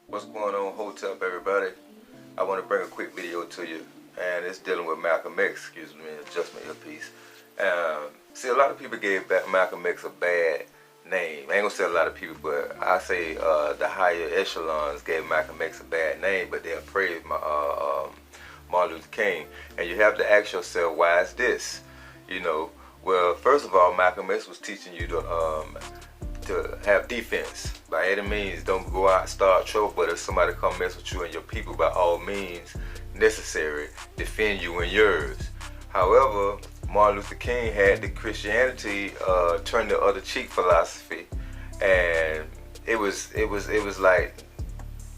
What's going on, Hotep, everybody? I want to bring a quick video to you, and it's dealing with Malcom X, excuse me, adjustment earpiece. See, a lot of people gave Malcom X a bad name. I ain't gonna say a lot of people, but I say the higher echelons gave Malcom X a bad name, but they'll praise Martin Luther King. And you have to ask yourself, why is this? You know, well, first of all, Malcom X was teaching you to have defense. By any means, don't go out and start trouble, but if somebody come mess with you and your people, by all means necessary, defend you and yours. However, Martin Luther King had the Christianity turn the other cheek philosophy, and it was like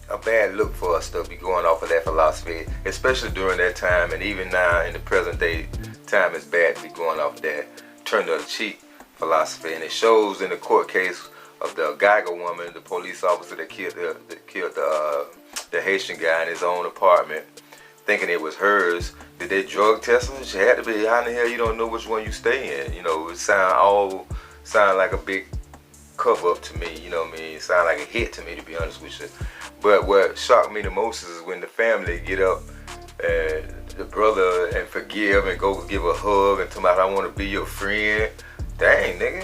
a bad look for us to be going off of that philosophy, especially during that time, and even now in the present day time, it's bad to be going off of that turn the other cheek philosophy. And it shows in the court case of the Geiger woman, the police officer that killed the Haitian guy in his own apartment, thinking it was hers. Did they drug test her? She had to be. How in the hell you don't know which one you stay in? You know, it sound like a big cover up to me. You know what I mean? It sound like a hit to me, to be honest with you. But what shocked me the most is when the family get up and the brother and forgive and go give a hug and tell me, I want to be your friend. Dang, nigga.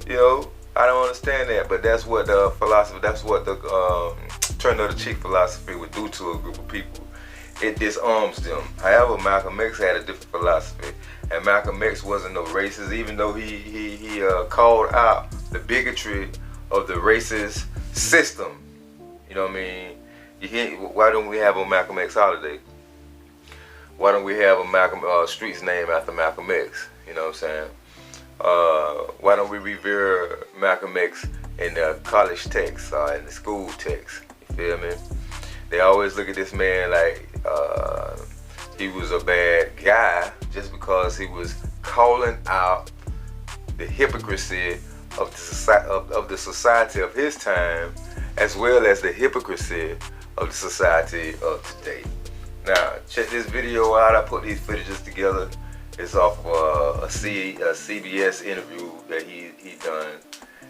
You know, I don't understand that, but that's what the philosophy, that's what the turn of the cheek philosophy would do to a group of people. It disarms them. However, Malcom X had a different philosophy, and Malcom X wasn't no racist, even though he called out the bigotry of the racist system. You know what I mean? Why don't we have a Malcom X holiday? Why don't we have a Malcolm streets named after Malcom X? You know what I'm saying? Why don't we revere Malcom X in the college text or in the school text? You feel me? They always look at this man like he was a bad guy just because he was calling out the hypocrisy of the society of his time, as well as the hypocrisy of the society of today. Now, check this video out. I put these footages together. It's off a CBS interview that he done.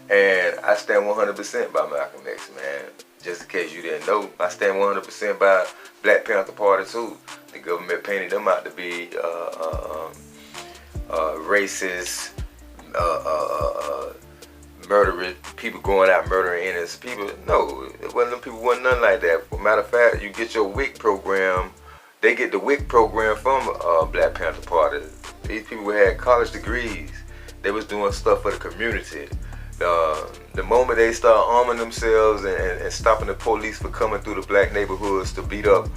And I stand 100% by Malcom X, man. Just in case you didn't know, I stand 100% by Black Panther Party too. The government painted them out to be racist, murderers, people going out murdering innocent people. No, it wasn't them people, wasn't nothing like that. Matter of fact, you get your WIC program. They get the WIC program from Black Panther Party. These people had college degrees. They was doing stuff for the community. The moment they start arming themselves and stopping the police for coming through the black neighborhoods to beat up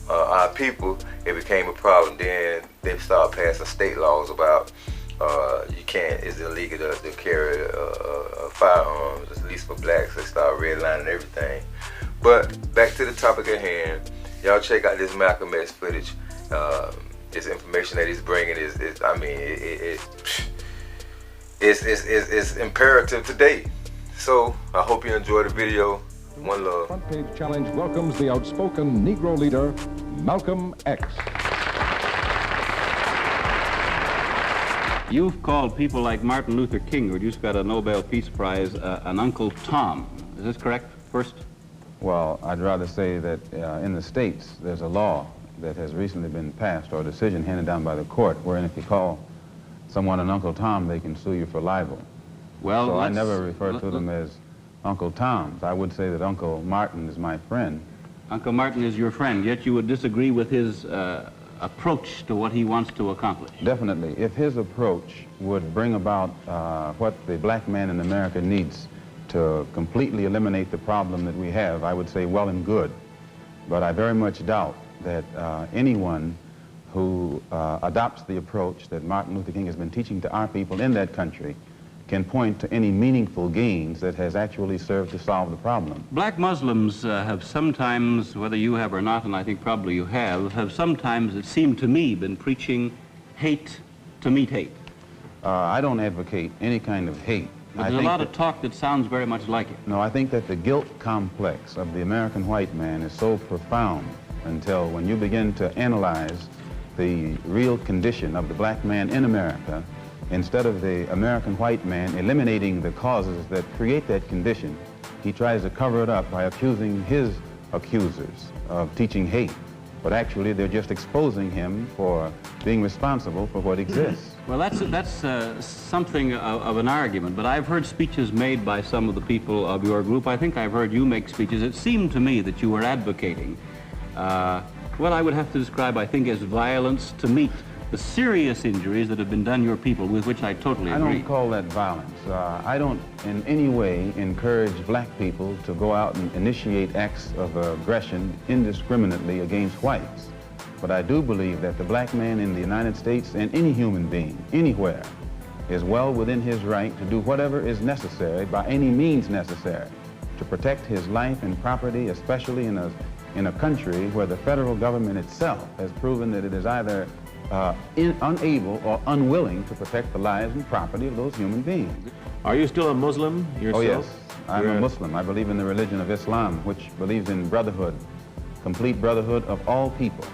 our people, it became a problem. Then they started passing state laws about it's illegal to carry firearms, at least for blacks. They start redlining everything. But back to the topic at hand. Y'all check out this Malcom X footage. This information that he's bringing it's imperative today. So I hope you enjoy the video. One love. Front Page Challenge welcomes the outspoken Negro leader, Malcom X. You've called people like Martin Luther King, who just got a Nobel Peace Prize, an Uncle Tom. Is this correct, first? Well, I'd rather say that in the States, there's a law that has recently been passed, or a decision handed down by the court, wherein if you call someone an Uncle Tom, they can sue you for libel. Well, so I never refer to them as Uncle Toms. I would say that Uncle Martin is my friend. Uncle Martin is your friend, yet you would disagree with his approach to what he wants to accomplish. Definitely. If his approach would bring about what the black man in America needs to completely eliminate the problem that we have, I would say well and good. But I very much doubt that anyone who adopts the approach that Martin Luther King has been teaching to our people in that country can point to any meaningful gains that has actually served to solve the problem. Black Muslims have sometimes, whether you have or not, and I think probably you have sometimes, it seemed to me, been preaching hate to meet hate. I don't advocate any kind of hate. But there's a lot of talk that sounds very much like it. No, I think that the guilt complex of the American white man is so profound until when you begin to analyze the real condition of the black man in America, instead of the American white man eliminating the causes that create that condition, he tries to cover it up by accusing his accusers of teaching hate, but actually they're just exposing him for being responsible for what exists. Well, that's something of an argument, but I've heard speeches made by some of the people of your group. I think I've heard you make speeches. It seemed to me that you were advocating what I would have to describe, I think, as violence to meet the serious injuries that have been done your people, with which I totally agree. I don't call that violence. I don't in any way encourage black people to go out and initiate acts of aggression indiscriminately against whites. But I do believe that the black man in the United States and any human being, anywhere, is well within his right to do whatever is necessary, by any means necessary, to protect his life and property, especially in a country where the federal government itself has proven that it is either unable or unwilling to protect the lives and property of those human beings. Are you still a Muslim yourself? Oh, yes. I'm a Muslim. I believe in the religion of Islam, which believes in brotherhood, complete brotherhood of all people.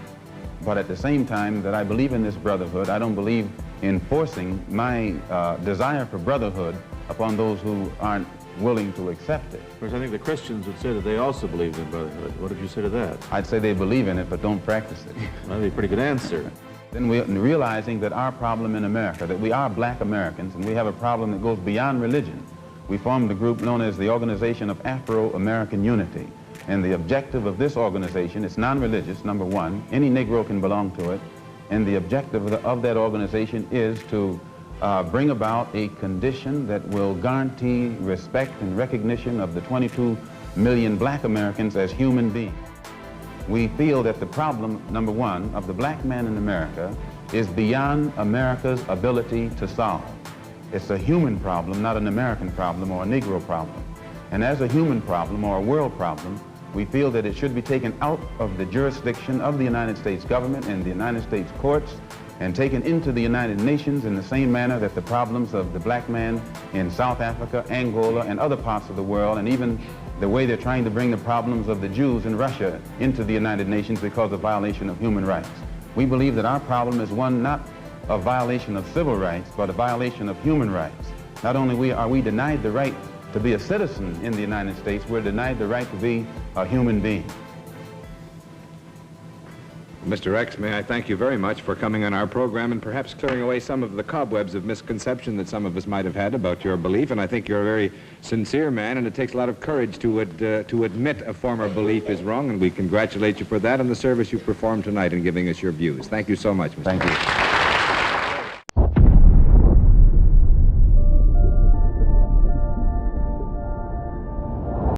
But at the same time that I believe in this brotherhood, I don't believe in forcing my desire for brotherhood upon those who aren't willing to accept it. Of course, I think the Christians would say that they also believe in brotherhood. What did you say to that? I'd say they believe in it, but don't practice it. That'd be a pretty good answer. Then we're realizing that our problem in America, that we are black Americans, and we have a problem that goes beyond religion. We formed a group known as the Organization of Afro-American Unity. And the objective of this organization, it's non-religious, number one. Any Negro can belong to it. And the objective of that organization is to bring about a condition that will guarantee respect and recognition of the 22 million black Americans as human beings. We feel that the problem, number one, of the black man in America is beyond America's ability to solve. It's a human problem, not an American problem or a Negro problem. And as a human problem or a world problem, we feel that it should be taken out of the jurisdiction of the United States government and the United States courts and taken into the United Nations in the same manner that the problems of the black man in South Africa, Angola, and other parts of the world, and even the way they're trying to bring the problems of the Jews in Russia into the United Nations because of violation of human rights. We believe that our problem is one not of violation of civil rights, but a violation of human rights. Not only are we denied the right to be a citizen in the United States, we're denied the right to be a human being. Mr. X, may I thank you very much for coming on our program and perhaps clearing away some of the cobwebs of misconception that some of us might have had about your belief. And I think you're a very sincere man, and it takes a lot of courage to admit a former belief is wrong, and we congratulate you for that and the service you performed tonight in giving us your views. Thank you so much, Mr. Thank you.